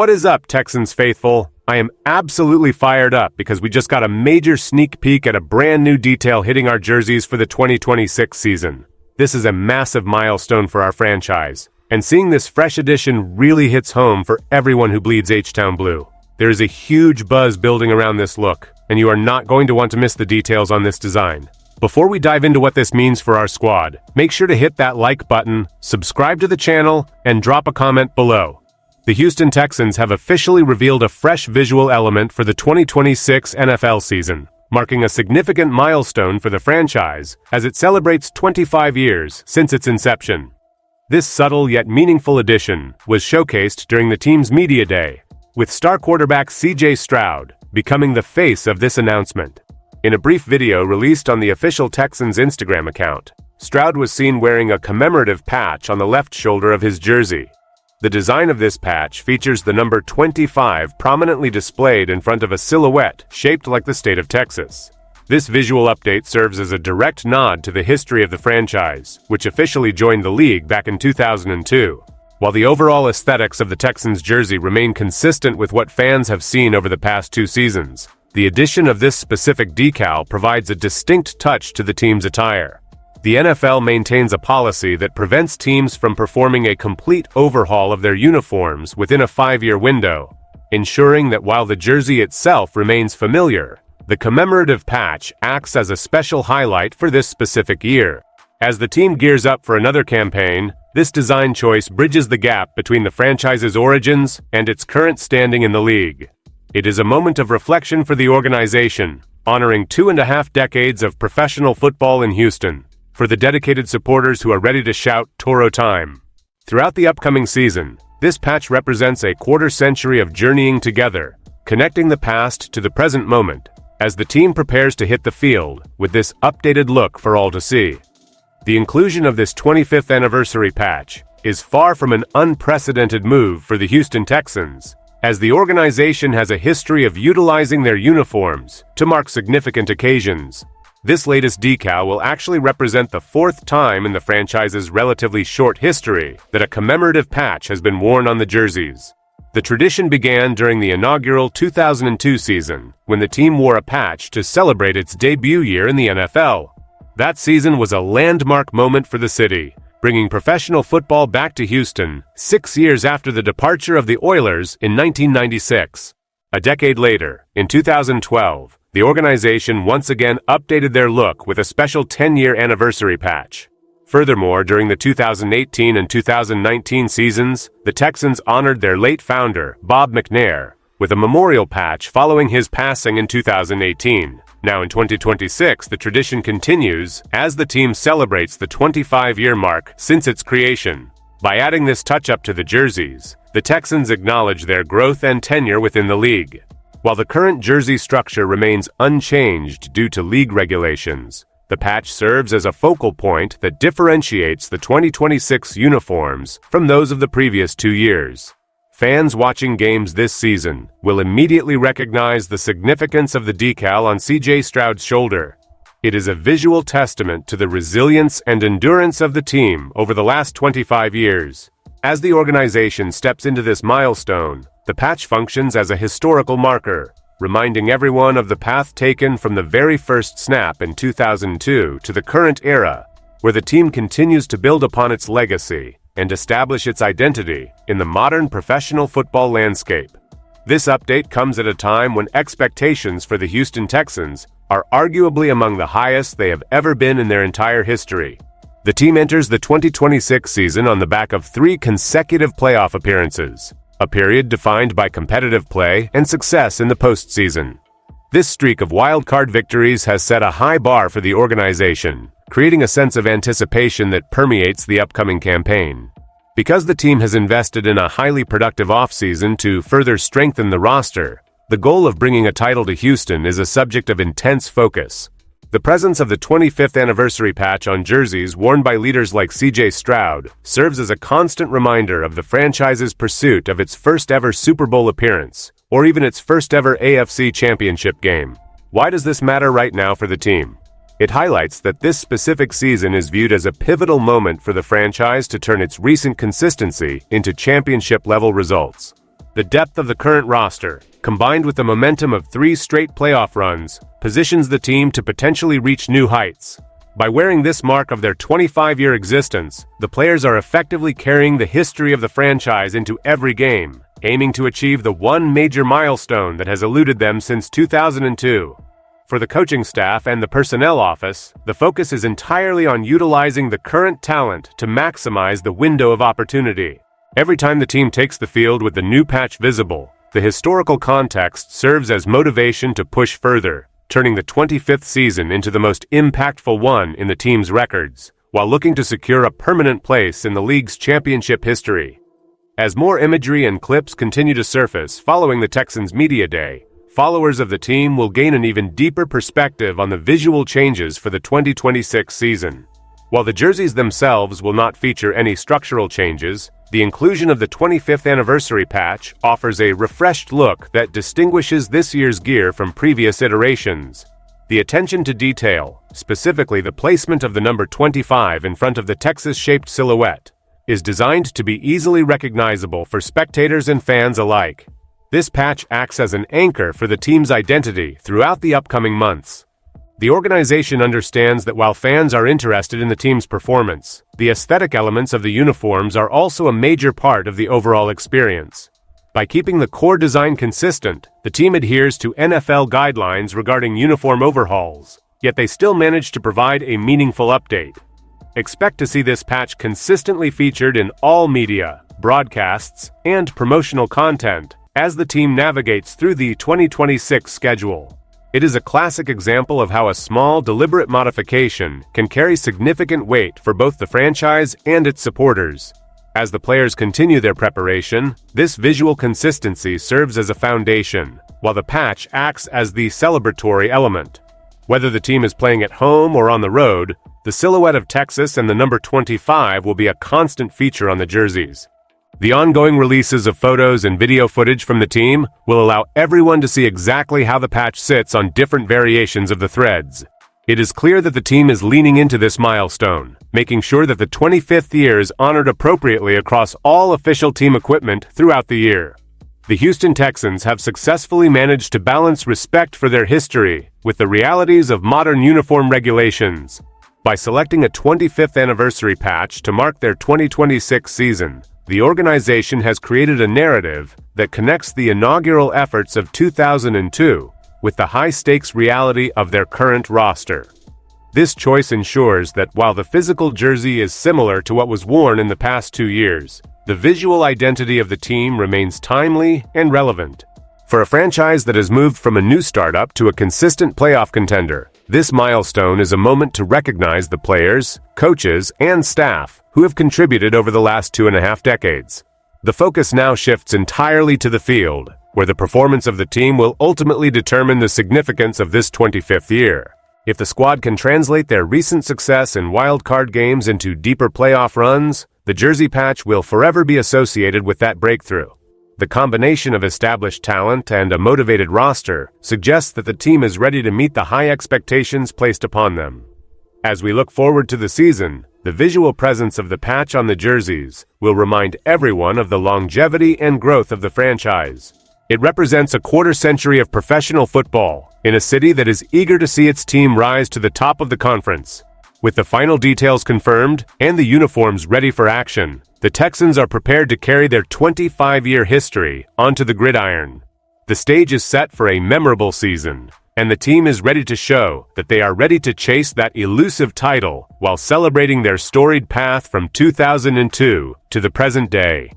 What is up, Texans faithful? I am absolutely fired up because we just got a major sneak peek at a brand new detail hitting our jerseys for the 2026 season. This is a massive milestone for our franchise, and seeing this fresh edition really hits home for everyone who bleeds H-Town blue. There is a huge buzz building around this look, and you are not going to want to miss the details on this design. Before we dive into what this means for our squad, make sure to hit that like button, subscribe to the channel, and drop a comment below. The Houston Texans have officially revealed a fresh visual element for the 2026 NFL season, marking a significant milestone for the franchise as it celebrates 25 years since its inception. This subtle yet meaningful addition was showcased during the team's media day, with star quarterback C.J. Stroud becoming the face of this announcement. In a brief video released on the official Texans Instagram account, Stroud was seen wearing a commemorative patch on the left shoulder of his jersey. The design of this patch features the number 25 prominently displayed in front of a silhouette shaped like the state of Texas. This visual update serves as a direct nod to the history of the franchise, which officially joined the league back in 2002. While the overall aesthetics of the Texans jersey remain consistent with what fans have seen over the past 2 seasons, the addition of this specific decal provides a distinct touch to the team's attire. The NFL maintains a policy that prevents teams from performing a complete overhaul of their uniforms within a 5-year window, ensuring that while the jersey itself remains familiar, the commemorative patch acts as a special highlight for this specific year. As the team gears up for another campaign, this design choice bridges the gap between the franchise's origins and its current standing in the league. It is a moment of reflection for the organization, honoring 2.5 decades of professional football in Houston. For the dedicated supporters who are ready to shout Toro time. Throughout the upcoming season, this patch represents a quarter-century of journeying together, connecting the past to the present moment, as the team prepares to hit the field with this updated look for all to see. The inclusion of this 25th anniversary patch is far from an unprecedented move for the Houston Texans, as the organization has a history of utilizing their uniforms to mark significant occasions. This latest decal will actually represent the 4th time in the franchise's relatively short history that a commemorative patch has been worn on the jerseys. The tradition began during the inaugural 2002 season, when the team wore a patch to celebrate its debut year in the NFL. That season was a landmark moment for the city, bringing professional football back to Houston 6 years after the departure of the Oilers in 1996. A decade later, in 2012, the organization once again updated their look with a special 10-year anniversary patch. Furthermore, during the 2018 and 2019 seasons, the Texans honored their late founder, Bob McNair, with a memorial patch following his passing in 2018. Now in 2026, the tradition continues as the team celebrates the 25-year mark since its creation. By adding this touch-up to the jerseys, the Texans acknowledge their growth and tenure within the league. While the current jersey structure remains unchanged due to league regulations, the patch serves as a focal point that differentiates the 2026 uniforms from those of the previous 2 years. Fans watching games this season will immediately recognize the significance of the decal on C.J. Stroud's shoulder. It is a visual testament to the resilience and endurance of the team over the last 25 years. As the organization steps into this milestone, the patch functions as a historical marker, reminding everyone of the path taken from the very first snap in 2002 to the current era, where the team continues to build upon its legacy and establish its identity in the modern professional football landscape. This update comes at a time when expectations for the Houston Texans are arguably among the highest they have ever been in their entire history. The team enters the 2026 season on the back of 3 consecutive playoff appearances, a period defined by competitive play and success in the postseason. This streak of wild-card victories has set a high bar for the organization, creating a sense of anticipation that permeates the upcoming campaign. Because the team has invested in a highly productive offseason to further strengthen the roster, the goal of bringing a title to Houston is a subject of intense focus. The presence of the 25th anniversary patch on jerseys worn by leaders like C.J. Stroud serves as a constant reminder of the franchise's pursuit of its first-ever Super Bowl appearance, or even its first-ever AFC Championship game. Why does this matter right now for the team? It highlights that this specific season is viewed as a pivotal moment for the franchise to turn its recent consistency into championship-level results. The depth of the current roster, combined with the momentum of 3 straight playoff runs, positions the team to potentially reach new heights. By wearing this mark of their 25-year existence, the players are effectively carrying the history of the franchise into every game, aiming to achieve the one major milestone that has eluded them since 2002. For the coaching staff and the personnel office, the focus is entirely on utilizing the current talent to maximize the window of opportunity. Every time the team takes the field with the new patch visible, the historical context serves as motivation to push further, turning the 25th season into the most impactful one in the team's records, while looking to secure a permanent place in the league's championship history. As more imagery and clips continue to surface following the Texans' media day, followers of the team will gain an even deeper perspective on the visual changes for the 2026 season. While the jerseys themselves will not feature any structural changes, the inclusion of the 25th anniversary patch offers a refreshed look that distinguishes this year's gear from previous iterations. The attention to detail, specifically the placement of the number 25 in front of the Texas-shaped silhouette, is designed to be easily recognizable for spectators and fans alike. This patch acts as an anchor for the team's identity throughout the upcoming months. The organization understands that while fans are interested in the team's performance, the aesthetic elements of the uniforms are also a major part of the overall experience. By keeping the core design consistent, the team adheres to NFL guidelines regarding uniform overhauls, yet they still manage to provide a meaningful update. Expect to see this patch consistently featured in all media, broadcasts, and promotional content as the team navigates through the 2026 schedule. It is a classic example of how a small, deliberate modification can carry significant weight for both the franchise and its supporters. As the players continue their preparation, this visual consistency serves as a foundation, while the patch acts as the celebratory element. Whether the team is playing at home or on the road, the silhouette of Texas and the number 25 will be a constant feature on the jerseys. The ongoing releases of photos and video footage from the team will allow everyone to see exactly how the patch sits on different variations of the threads. It is clear that the team is leaning into this milestone, making sure that the 25th year is honored appropriately across all official team equipment throughout the year. The Houston Texans have successfully managed to balance respect for their history with the realities of modern uniform regulations. By selecting a 25th anniversary patch to mark their 2026 season, the organization has created a narrative that connects the inaugural efforts of 2002 with the high-stakes reality of their current roster. This choice ensures that while the physical jersey is similar to what was worn in the past 2 years, the visual identity of the team remains timely and relevant. For a franchise that has moved from a new startup to a consistent playoff contender, this milestone is a moment to recognize the players, coaches, and staff who have contributed over the last 2.5 decades. The focus now shifts entirely to the field, where the performance of the team will ultimately determine the significance of this 25th year. If the squad can translate their recent success in wild-card games into deeper playoff runs, the jersey patch will forever be associated with that breakthrough. The combination of established talent and a motivated roster suggests that the team is ready to meet the high expectations placed upon them. As we look forward to the season, the visual presence of the patch on the jerseys will remind everyone of the longevity and growth of the franchise. It represents a quarter-century of professional football in a city that is eager to see its team rise to the top of the conference. With the final details confirmed and the uniforms ready for action, the Texans are prepared to carry their 25-year history onto the gridiron. The stage is set for a memorable season, and the team is ready to show that they are ready to chase that elusive title while celebrating their storied path from 2002 to the present day.